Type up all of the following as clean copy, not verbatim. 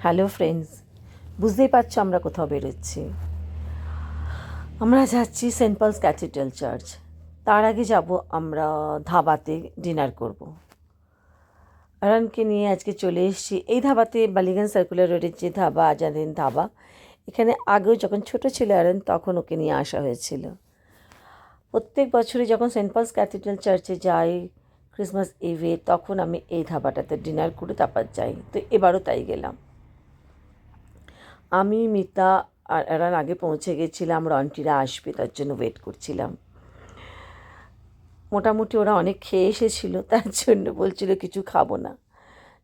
Hello friends, বুঝতেই পারছো আমরা কোথাও বেরোচ্ছি। আমরা যাচ্ছি সেন্ট পলস ক্যাথিড্রাল চার্চ। তার আগে যাব আমরা ধাবাতে ডিনার করব। আরানকে নিয়ে আজকে চলে এসেছি এই ধাবাতে, বালিগঞ্জ সার্কুলার রোডের যে ধাবা, আজাদিন ধাবা। এখানে আগেও যখন ছোট ছিল আরান, তখন ওকে নিয়ে আসা হয়েছিল। প্রত্যেক বছরই যখন সেন্ট পলস ক্যাথিড্রাল চার্চে যাই ক্রিসমাস ইভে, তখন আমি এই ধাবাটাতে ডিনার করে তারপর যাই। তো এবারও তাই গেলাম। আমি, মিতা আর এরান আগে পৌঁছে গেছিলাম। রন্টিরা আসবে তার জন্য ওয়েট করছিলাম। মোটামুটি ওরা অনেক খেয়ে এসেছিল, তার জন্য বলছিল কিছু খাবো না।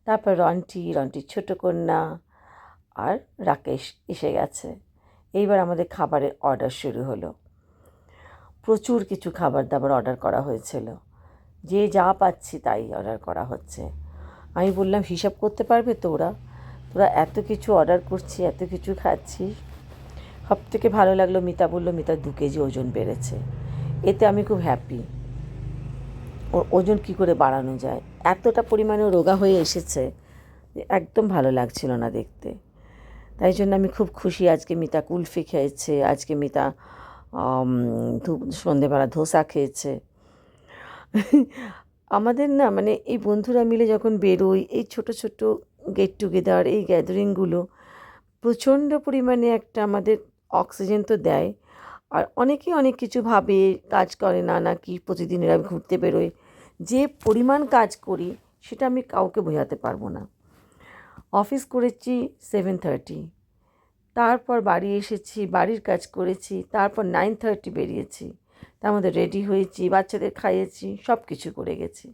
তারপর রন্টির ছোট কন্যা আর রাকেশ এসে গেছে। এইবার আমাদের খাবারের অর্ডার শুরু হলো। প্রচুর কিছু খাবার দাবার অর্ডার করা হয়েছিল। যে যা পাচ্ছি তাই অর্ডার করা হচ্ছে। আমি বললাম, হিসাব করতে পারবে তো তোরা এত কিছু অর্ডার করছি, এত কিছু খাচ্ছিস। সব থেকে ভালো লাগলো, মিতা বলল মিতার 2 কেজি ওজন বেড়েছে। এতে আমি খুব হ্যাপি। ওর ওজন কী করে বাড়ানো যায়, এতটা পরিমাণে রোগা হয়ে এসেছে যে একদম ভালো লাগছিল না দেখতে। তাই জন্য আমি খুব খুশি। আজকে মিতা কুলফি খেয়েছে, আজকে মিতা সন্ধেবেলা ধোসা খেয়েছে। আমাদের না মানে এই বন্ধুরা মিলে যখন বেরোই, এই ছোট ছোট গেট টুগেদার, এই গ্যাদারিংগুলো প্রচণ্ড পরিমাণে একটা আমাদের অক্সিজেন তো দেয়। আর অনেকেই অনেক কিছু ভাবে, কাজ করে না নাকি প্রতিদিন এরা ঘুরতে বেরোয়। যে পরিমাণ কাজ করি সেটা আমি কাউকে বোঝাতে পারবো না। অফিস করেছি 7:30, তারপর বাড়ি এসেছি, বাড়ির কাজ করেছি, তারপর 9:30 বেরিয়েছি। তার মধ্যে রেডি হয়েছি, বাচ্চাদের খাইয়েছি, সব কিছু করে গেছি।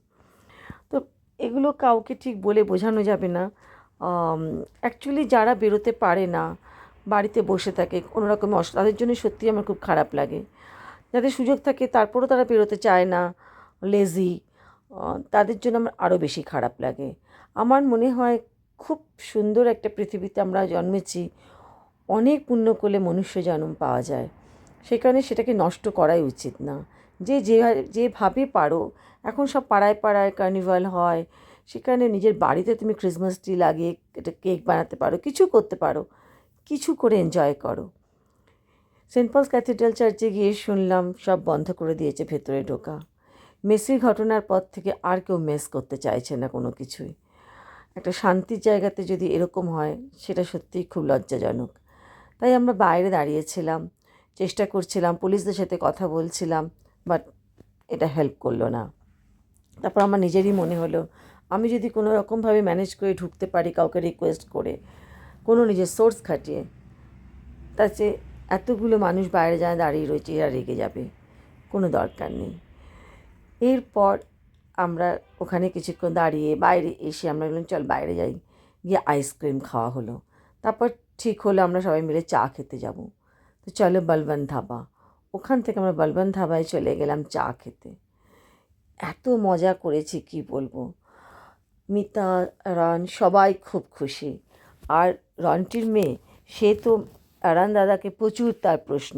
তো এগুলো কাউকে ঠিক বলে বোঝানো যাবে না। অ্যাকচুয়ালি যারা বেরোতে পারে না, বাড়িতে বসে থাকে কোনো রকম তাদের জন্য সত্যি আমার খুব খারাপ লাগে। যাদের সুযোগ থাকে তারপরেও তারা বেরোতে চায় না, লেজি, তাদের জন্য আমার আরও বেশি খারাপ লাগে। আমার মনে হয় খুব সুন্দর একটা পৃথিবীতে আমরা জন্মেছি। অনেক পুণ্য করলে মনুষ্য জন্ম পাওয়া যায়, সেখানে সেটাকে নষ্ট করাই উচিত না। যেভাবে পারো, এখন সব পাড়ায় পাড়ায় কার্নিভাল হয়, সেখানে নিজের বাড়িতে তুমি ক্রিসমাস ট্রি লাগিয়ে একটা কেক বানাতে পারো, কিছু করতে পারো, কিছু করে এনজয় করো। সেন্ট পলস ক্যাথিড্রাল চার্চে গিয়ে শুনলাম সব বন্ধ করে দিয়েছে ভেতরে ঢোকা। মেসির ঘটনার পর থেকে আর কেউ মেস করতে চাইছে না কোনো কিছুই। একটা শান্তির জায়গাতে যদি এরকম হয়, সেটা সত্যিই খুব লজ্জাজনক। তাই আমরা বাইরে দাঁড়িয়েছিলাম, চেষ্টা করছিলাম, পুলিশদের সাথে কথা বলছিলাম, বাট এটা হেল্প করলো না। তারপর আমার নিজেরই মনে হলো, আমি যদি কোনো রকমভাবে ম্যানেজ করে ঢুকতে পারি, কাউকে রিকোয়েস্ট করে, কোনো নিজের সোর্স খাটিয়ে, তাতে এতগুলো মানুষ বাইরে যায় দাঁড়িয়ে রয়েছে, এরা রেগে যাবে, কোনো দরকার নেই। এরপর আমরা ওখানে কিছুক্ষণ দাঁড়িয়ে বাইরে এসে আমরা বললাম চল বাইরে যাই, গিয়ে আইসক্রিম খাওয়া হলো। তারপর ঠিক হলো আমরা সবাই মিলে চা খেতে যাব। তো চলো বলবন্ত ধাবা, ওখান থেকে আমরা বলবন্ত ধাবায় চলে গেলাম চা খেতে। এত মজা করেছি কি বলবো। মিতা, রান সবাই খুব খুশি। আর রন্টির মেয়ে, সে তো রান দাদাকে প্রচুর তার প্রশ্ন,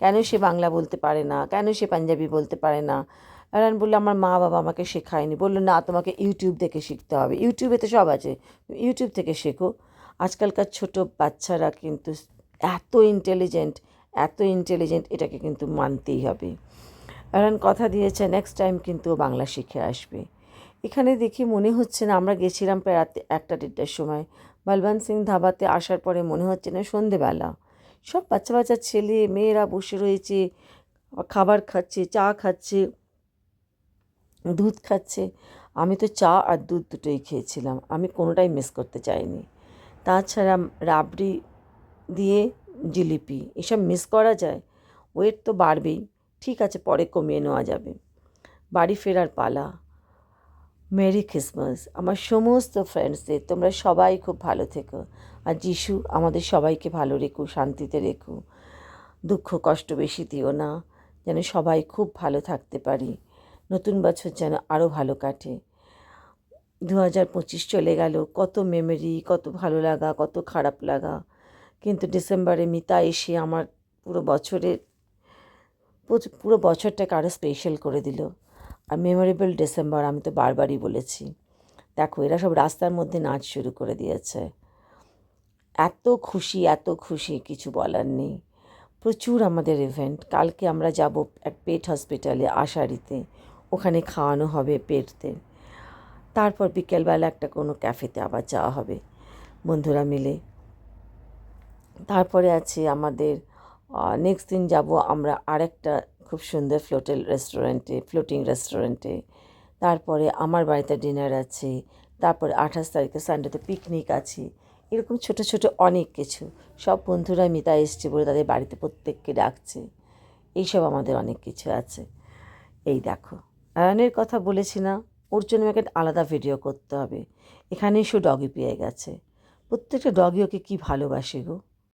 কেন সে বাংলা বলতে পারে না, কেন সে পাঞ্জাবি বলতে পারে না। রান বললো আমার মা বাবা আমাকে শেখায়নি। বললো না, তোমাকে ইউটিউব দেখে শিখতে হবে, ইউটিউবে তো সব আছে, ইউটিউব থেকে শেখো। আজকালকার ছোট বাচ্চারা কিন্তু এত ইন্টেলিজেন্ট, এত ইন্টেলিজেন্ট, এটাকে কিন্তু মানতেই হবে। রান কথা দিয়েছে নেক্সট টাইম কিন্তু ও বাংলা শিখে আসবে। এখানে দেখি মনে হচ্ছে না, আমরা গেছিলাম প্রায় রাতে 1টা-1:30টার সময়। বলবন্ত সিং ধাবাতে আসার পরে মনে হচ্ছে না সন্ধেবেলা। সব বাচ্চা বাচ্চা ছেলে মেয়েরা বসে রয়েছে, খাবার খাচ্ছে, চা খাচ্ছে, দুধ খাচ্ছে। আমি তো চা আর দুধ দুটোই খেয়েছিলাম, আমি কোনোটাই মিস করতে চাইনি। তাছাড়া রাবড়ি দিয়ে জিলিপি, এসব মিস করা যায়? ওয়েট তো বাড়বেই, ঠিক আছে পরে কমিয়ে নেওয়া যাবে। বাড়ি ফেরার পালা। মেরি ক্রিসমাস আমার সমস্ত ফ্রেন্ডসদের। তোমরা সবাই খুব ভালো থেকো। আর যিশু আমাদের সবাইকে ভালো রেখো, শান্তিতে রেখো, দুঃখ কষ্ট বেশি দিও না, যেন সবাই খুব ভালো থাকতে পারি। নতুন বছর যেন আরও ভালো কাটে। 2025 চলে গেল, কত মেমোরি, কত ভালো লাগা, কত খারাপ লাগা। কিন্তু ডিসেম্বরে মিতা এসে আমার পুরো বছরটাকে আরও স্পেশাল করে দিল। আর মেমোরেবল ডিসেম্বর আমি তো বারবারই বলেছি। দেখো এরা সব রাস্তার মধ্যে নাচ শুরু করে দিয়েছে। এত খুশি কিছু বলার নেই। প্রচুর আমাদের ইভেন্ট। কালকে আমরা যাব এক পেট হসপিটালে আশারিতে, ওখানে খাওয়ানো হবে পেটদের। তারপর বিকেলবেলা একটা কোনো ক্যাফেতে আবার যাওয়া হবে বন্ধুরা মিলে। তারপরে আছে আমাদের নেক্সট দিন যাব আমরা আরেকটা খুব সুন্দর ফ্লোটিং রেস্টুরেন্টে। তারপরে আমার বাড়িতে ডিনার আছে। তারপরে 28 তারিখে সানডেতে পিকনিক আছে। এরকম ছোট ছোট অনেক কিছু। সব বন্ধুরা মিতা এসছে বলে তাদের বাড়িতে প্রত্যেককে ডাকছে। এইসব আমাদের অনেক কিছু আছে। এই দেখো, আয়নের কথা বলেছি না, ওর জন্য আমাকে একটা আলাদা ভিডিও করতে হবে। এখানেই ডগি পেয়ে গেছে। প্রত্যেকটা ডগি ওকে কী ভালোবাসে গো।